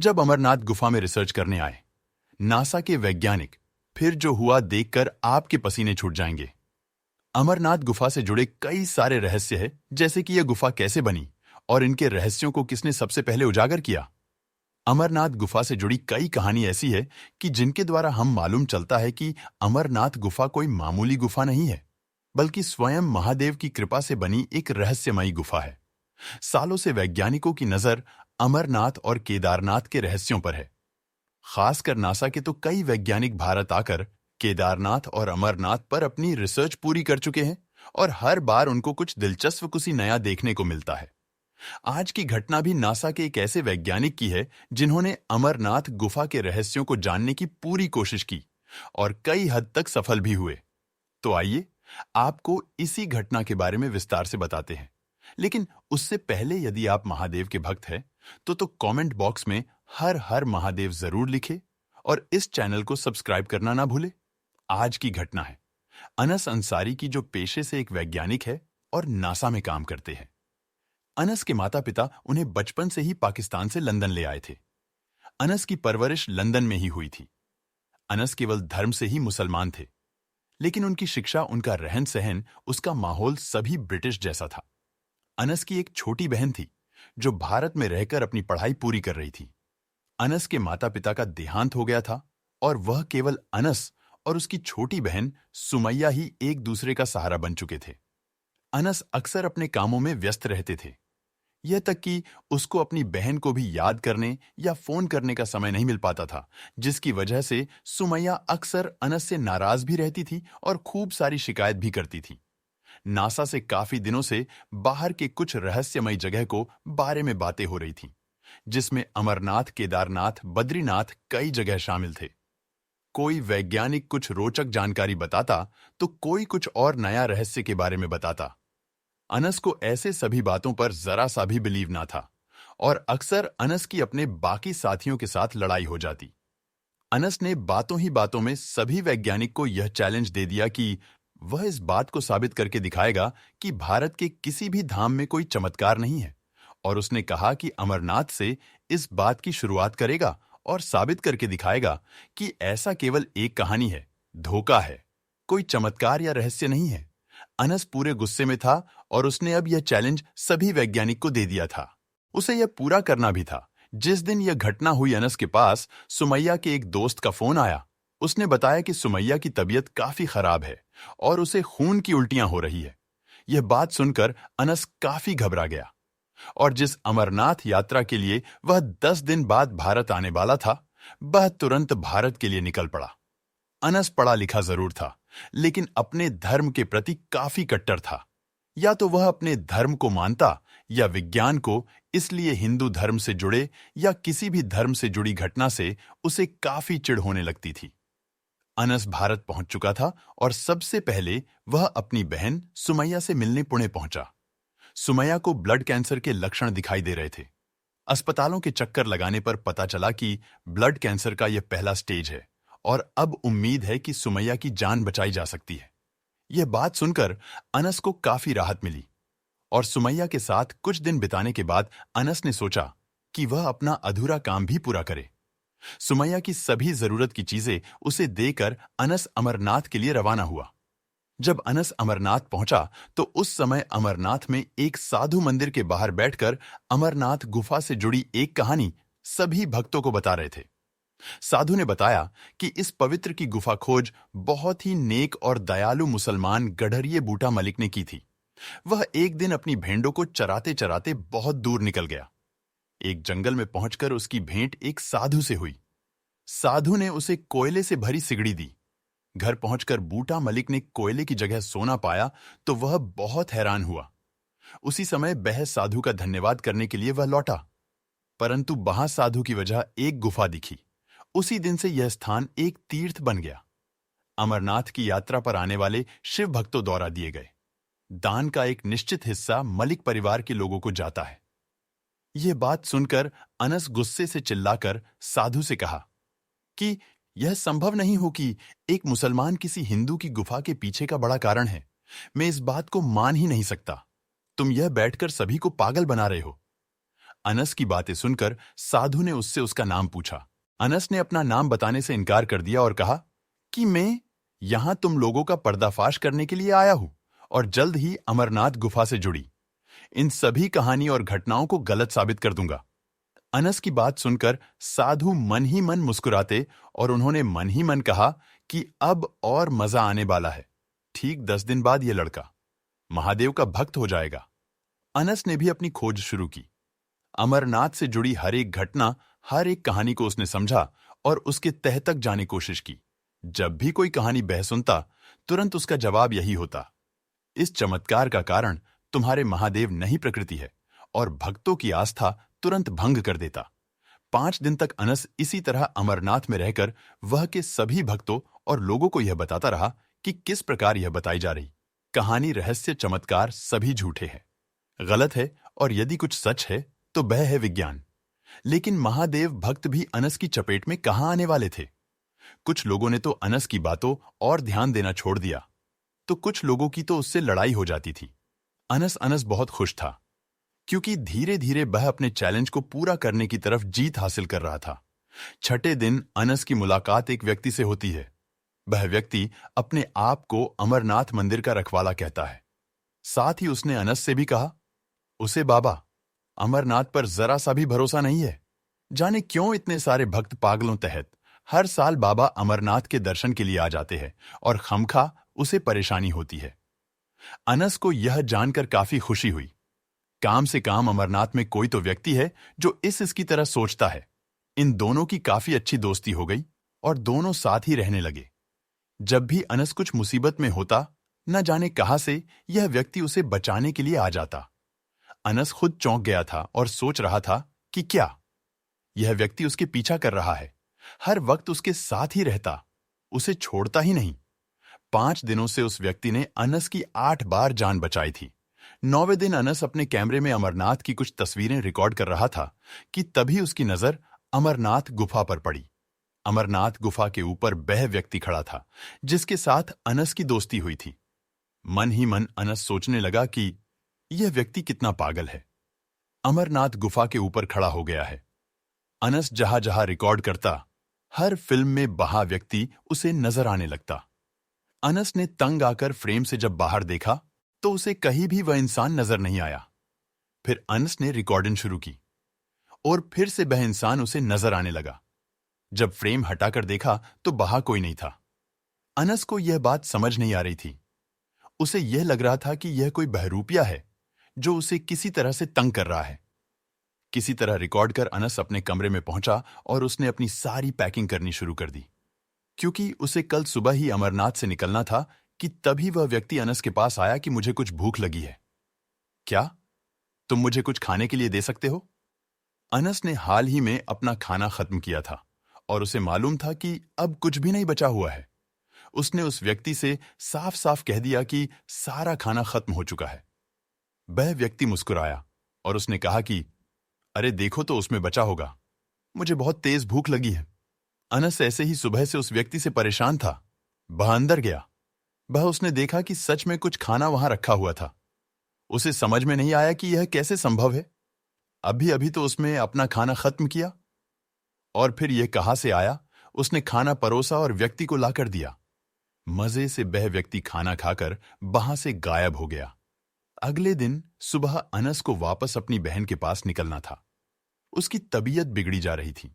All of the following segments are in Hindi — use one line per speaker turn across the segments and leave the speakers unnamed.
जब अमरनाथ गुफा में रिसर्च करने आए नासा के वैज्ञानिक, फिर जो हुआ देखकर आपके पसीने छूट जाएंगे। अमरनाथ गुफा से जुड़े कई सारे रहस्य हैं, जैसे कि यह गुफा कैसे बनी और इनके रहस्यों को किसने सबसे पहले उजागर किया। अमरनाथ गुफा से जुड़ी कई कहानी ऐसी है कि जिनके द्वारा हम मालूम चलता है कि अमरनाथ गुफा कोई मामूली गुफा नहीं है, बल्कि स्वयं महादेव की कृपा से बनी एक रहस्यमयी गुफा है। सालों से वैज्ञानिकों की नजर अमरनाथ और केदारनाथ के रहस्यों पर है। खासकर नासा के तो कई वैज्ञानिक भारत आकर केदारनाथ और अमरनाथ पर अपनी रिसर्च पूरी कर चुके हैं और हर बार उनको कुछ दिलचस्प कुछ नया देखने को मिलता है। आज की घटना भी नासा के एक ऐसे वैज्ञानिक की है जिन्होंने अमरनाथ गुफा के रहस्यों को जानने की पूरी कोशिश की और कई हद तक सफल भी हुए। तो आइए आपको इसी घटना के बारे में विस्तार से बताते हैं। लेकिन उससे पहले यदि आप महादेव के भक्त हैं तो कमेंट बॉक्स में हर हर महादेव जरूर लिखें और इस चैनल को सब्सक्राइब करना ना भूले। आज की घटना है अनस अंसारी की, जो पेशे से एक वैज्ञानिक है और नासा में काम करते हैं। अनस के माता पिता उन्हें बचपन से ही पाकिस्तान से लंदन ले आए थे। अनस की परवरिश लंदन में ही हुई थी। अनस केवल धर्म से ही मुसलमान थे, लेकिन उनकी शिक्षा, उनका रहन सहन, उसका माहौल सभी ब्रिटिश जैसा था। अनस की एक छोटी बहन थी जो भारत में रहकर अपनी पढ़ाई पूरी कर रही थी। अनस के माता पिता का देहांत हो गया था और वह केवल अनस और उसकी छोटी बहन सुमैया ही एक दूसरे का सहारा बन चुके थे। अनस अक्सर अपने कामों में व्यस्त रहते थे, यह तक कि उसको अपनी बहन को भी याद करने या फोन करने का समय नहीं मिल पाता था, जिसकी वजह से सुमैया अक्सर अनस से नाराज भी रहती थी और खूब सारी शिकायत भी करती थी। नासा से काफी दिनों से बाहर के कुछ रहस्यमयी जगह को बारे में बातें हो रही थीं, जिसमें अमरनाथ, केदारनाथ, बद्रीनाथ कई जगह शामिल थे। कोई वैज्ञानिक कुछ रोचक जानकारी बताता तो कोई कुछ और नया रहस्य के बारे में बताता। अनस को ऐसे सभी बातों पर जरा सा भी बिलीव ना था और अक्सर अनस की अपने बाकी साथियों के साथ लड़ाई हो जाती। अनस ने बातों ही बातों में सभी वैज्ञानिक को यह चैलेंज दे दिया कि वह इस बात को साबित करके दिखाएगा कि भारत के किसी भी धाम में कोई चमत्कार नहीं है, और उसने कहा कि अमरनाथ से इस बात की शुरुआत करेगा और साबित करके दिखाएगा कि ऐसा केवल एक कहानी है, धोखा है, कोई चमत्कार या रहस्य नहीं है। अनस पूरे गुस्से में था और उसने अब यह चैलेंज सभी वैज्ञानिक को दे दिया था। उसे यह पूरा करना भी था। जिस दिन यह घटना हुई, अनस के पास सुमैया के एक दोस्त का फोन आया। उसने बताया कि सुमैया की तबीयत काफी खराब है और उसे खून की उल्टियां हो रही है। यह बात सुनकर अनस काफी घबरा गया और जिस अमरनाथ यात्रा के लिए वह 10 दिन बाद भारत आने वाला था, वह तुरंत भारत के लिए निकल पड़ा। अनस पढ़ा लिखा जरूर था, लेकिन अपने धर्म के प्रति काफी कट्टर था। या तो वह अपने धर्म को मानता या विज्ञान को, इसलिए हिंदू धर्म से जुड़े या किसी भी धर्म से जुड़ी घटना से उसे काफी चिढ़ होने लगती थी। अनस भारत पहुंच चुका था और सबसे पहले वह अपनी बहन सुमैया से मिलने पुणे पहुंचा। सुमैया को ब्लड कैंसर के लक्षण दिखाई दे रहे थे। अस्पतालों के चक्कर लगाने पर पता चला कि ब्लड कैंसर का यह पहला स्टेज है और अब उम्मीद है कि सुमैया की जान बचाई जा सकती है। यह बात सुनकर अनस को काफी राहत मिली और सुमैया के साथ कुछ दिन बिताने के बाद अनस ने सोचा कि वह अपना अधूरा काम भी पूरा करे। सुमैया की सभी जरूरत की चीजें उसे देकर अनस अमरनाथ के लिए रवाना हुआ। जब अनस अमरनाथ पहुंचा तो उस समय अमरनाथ में एक साधु मंदिर के बाहर बैठकर अमरनाथ गुफा से जुड़ी एक कहानी सभी भक्तों को बता रहे थे। साधु ने बताया कि इस पवित्र की गुफा खोज बहुत ही नेक और दयालु मुसलमान गढ़रिये बूटा मलिक ने की थी। वह एक दिन अपनी भेंड़ों को चराते चराते बहुत दूर निकल गया। एक जंगल में पहुंचकर उसकी भेंट एक साधु से हुई। साधु ने उसे कोयले से भरी सिगड़ी दी। घर पहुंचकर बूटा मलिक ने कोयले की जगह सोना पाया तो वह बहुत हैरान हुआ। उसी समय बह साधु का धन्यवाद करने के लिए वह लौटा, परंतु वहां साधु की वजह एक गुफा दिखी। उसी दिन से यह स्थान एक तीर्थ बन गया। अमरनाथ की यात्रा पर आने वाले शिव भक्तों द्वारा दिए गए दान का एक निश्चित हिस्सा मलिक परिवार के लोगों को जाता है। यह बात सुनकर अनस गुस्से से चिल्लाकर साधु से कहा कि यह संभव नहीं हो कि एक मुसलमान किसी हिंदू की गुफा के पीछे का बड़ा कारण है। मैं इस बात को मान ही नहीं सकता। तुम यह बैठकर सभी को पागल बना रहे हो। अनस की बातें सुनकर साधु ने उससे उसका नाम पूछा। अनस ने अपना नाम बताने से इनकार कर दिया और कहा कि मैं यहां तुम लोगों का पर्दाफाश करने के लिए आया हूं और जल्द ही अमरनाथ गुफा से जुड़ी इन सभी कहानी और घटनाओं को गलत साबित कर दूंगा। अनस की बात सुनकर साधु मन ही मन मुस्कुराते और उन्होंने मन ही मन कहा कि अब और मजा आने वाला है। ठीक 10 दिन बाद यह लड़का महादेव का भक्त हो जाएगा। अनस ने भी अपनी खोज शुरू की। अमरनाथ से जुड़ी हर एक घटना, हर एक कहानी को उसने समझा और उसके तह तक जाने की कोशिश की। जब भी कोई कहानी बह सुनता, तुरंत उसका जवाब यही होता, इस चमत्कार का कारण तुम्हारे महादेव नहीं प्रकृति है, और भक्तों की आस्था तुरंत भंग कर देता। 5 दिन तक अनस इसी तरह अमरनाथ में रहकर वह के सभी भक्तों और लोगों को यह बताता रहा कि किस प्रकार यह बताई जा रही कहानी, रहस्य, चमत्कार सभी झूठे हैं, गलत है, और यदि कुछ सच है तो वह है विज्ञान। लेकिन महादेव भक्त भी अनस की चपेट में कहां आने वाले थे। कुछ लोगों ने तो अनस की बातों और ध्यान देना छोड़ दिया, तो कुछ लोगों की तो उससे लड़ाई हो जाती थी। अनस बहुत खुश था, क्योंकि धीरे धीरे वह अपने चैलेंज को पूरा करने की तरफ जीत हासिल कर रहा था। छठे दिन अनस की मुलाकात एक व्यक्ति से होती है। वह व्यक्ति अपने आप को अमरनाथ मंदिर का रखवाला कहता है। साथ ही उसने अनस से भी कहा, उसे बाबा अमरनाथ पर जरा सा भी भरोसा नहीं है। जाने क्यों इतने सारे भक्त पागलों तहत हर साल बाबा अमरनाथ के दर्शन के लिए आ जाते हैं और खमखा उसे परेशानी होती है। अनस को यह जानकर काफी खुशी हुई। काम से काम अमरनाथ में कोई तो व्यक्ति है जो इसकी तरह सोचता है। इन दोनों की काफी अच्छी दोस्ती हो गई और दोनों साथ ही रहने लगे। जब भी अनस कुछ मुसीबत में होता, न जाने कहां से यह व्यक्ति उसे बचाने के लिए आ जाता। अनस खुद चौंक गया था और सोच रहा था कि क्या यह व्यक्ति उसके पीछा कर रहा है, हर वक्त उसके साथ ही रहता, उसे छोड़ता ही नहीं। 5 दिनों से उस व्यक्ति ने अनस की 8 बार जान बचाई थी। 9वें दिन अनस अपने कैमरे में अमरनाथ की कुछ तस्वीरें रिकॉर्ड कर रहा था कि तभी उसकी नजर अमरनाथ गुफा पर पड़ी। अमरनाथ गुफा के ऊपर वह व्यक्ति खड़ा था जिसके साथ अनस की दोस्ती हुई थी। मन ही मन अनस सोचने लगा कि यह व्यक्ति कितना पागल है, अमरनाथ गुफा के ऊपर खड़ा हो गया है। अनस जहां जहां रिकॉर्ड करता, हर फिल्म में वह व्यक्ति उसे नजर आने लगता। अनस ने तंग आकर फ्रेम से जब बाहर देखा तो उसे कहीं भी वह इंसान नजर नहीं आया। फिर अनस ने रिकॉर्डिंग शुरू की और फिर से वह इंसान उसे नजर आने लगा। जब फ्रेम हटाकर देखा तो वहां कोई नहीं था। अनस को यह बात समझ नहीं आ रही थी। उसे यह लग रहा था कि यह कोई बहरूपिया है जो उसे किसी तरह से तंग कर रहा है। किसी तरह रिकॉर्ड कर अनस अपने कमरे में पहुंचा और उसने अपनी सारी पैकिंग करनी शुरू कर दी, क्योंकि उसे कल सुबह ही अमरनाथ से निकलना था। कि तभी वह व्यक्ति अनस के पास आया कि मुझे कुछ भूख लगी है, क्या तुम मुझे कुछ खाने के लिए दे सकते हो? अनस ने हाल ही में अपना खाना खत्म किया था और उसे मालूम था कि अब कुछ भी नहीं बचा हुआ है। उसने उस व्यक्ति से साफ साफ कह दिया कि सारा खाना खत्म हो चुका है। वह व्यक्ति मुस्कुराया और उसने कहा कि अरे देखो तो उसमें बचा होगा, मुझे बहुत तेज भूख लगी है। अनस ऐसे ही सुबह से उस व्यक्ति से परेशान था। वह अंदर गया। वह उसने देखा कि सच में कुछ खाना वहां रखा हुआ था। उसे समझ में नहीं आया कि यह कैसे संभव है। अभी अभी तो उसमें अपना खाना खत्म किया और फिर यह कहां से आया। उसने खाना परोसा और व्यक्ति को लाकर दिया। मजे से वह व्यक्ति खाना खाकर वहां से गायब हो गया। अगले दिन सुबह अनस को वापस अपनी बहन के पास निकलना था। उसकी तबीयत बिगड़ी जा रही थी।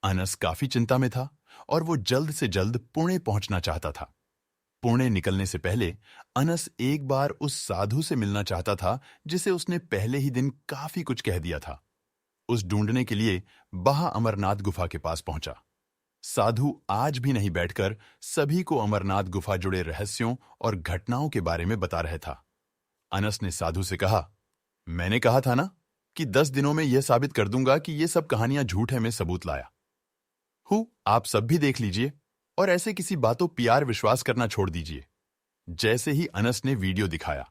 अनस काफी चिंता में था और वो जल्द से जल्द पुणे पहुंचना चाहता था। पुणे निकलने से पहले अनस एक बार उस साधु से मिलना चाहता था जिसे उसने पहले ही दिन काफी कुछ कह दिया था। उस ढूंढने के लिए वह अमरनाथ गुफा के पास पहुंचा। साधु आज भी नहीं बैठकर सभी को अमरनाथ गुफा जुड़े रहस्यों और घटनाओं के बारे में बता रहा था। अनस ने साधु से कहा, मैंने कहा था ना कि 10 दिनों में यह साबित कर दूंगा कि ये सब कहानियां झूठ है। मैं सबूत लाया हूं, आप सब भी देख लीजिए और ऐसे किसी बातों प्यार विश्वास करना छोड़ दीजिए। जैसे ही अनस ने वीडियो दिखाया,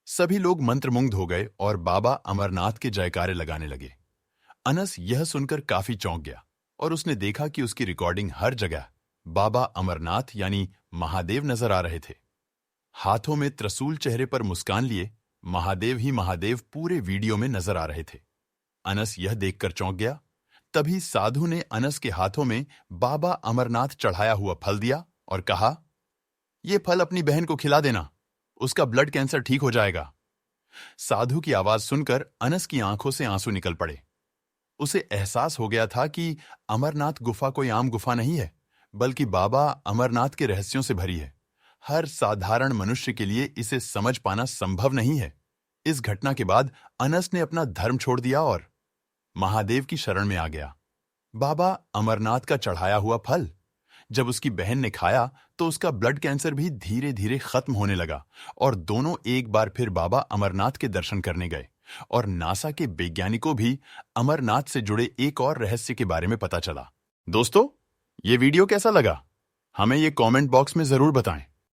सभी लोग मंत्रमुग्ध हो गए और बाबा अमरनाथ के जयकारे लगाने लगे। अनस यह सुनकर काफी चौंक गया और उसने देखा कि उसकी रिकॉर्डिंग हर जगह बाबा अमरनाथ यानी महादेव नजर आ रहे थे। हाथों में त्रिशूल, चेहरे पर मुस्कान लिए महादेव ही महादेव पूरे वीडियो में नजर आ रहे थे। अनस यह देखकर चौंक गया। तभी साधु ने अनस के हाथों में बाबा अमरनाथ चढ़ाया हुआ फल दिया और कहा, यह फल अपनी बहन को खिला देना, उसका ब्लड कैंसर ठीक हो जाएगा। साधु की आवाज सुनकर अनस की आंखों से आंसू निकल पड़े। उसे एहसास हो गया था कि अमरनाथ गुफा कोई आम गुफा नहीं है, बल्कि बाबा अमरनाथ के रहस्यों से भरी है। हर साधारण मनुष्य के लिए इसे समझ पाना संभव नहीं है। इस घटना के बाद अनस ने अपना धर्म छोड़ दिया और महादेव की शरण में आ गया। बाबा अमरनाथ का चढ़ाया हुआ फल जब उसकी बहन ने खाया तो उसका ब्लड कैंसर भी धीरे धीरे खत्म होने लगा और दोनों एक बार फिर बाबा अमरनाथ के दर्शन करने गए। और नासा के वैज्ञानिकों भी अमरनाथ से जुड़े एक और रहस्य के बारे में पता चला। दोस्तों, ये वीडियो कैसा लगा? हमें ये कमेंट बॉक्स में जरूर बताएं।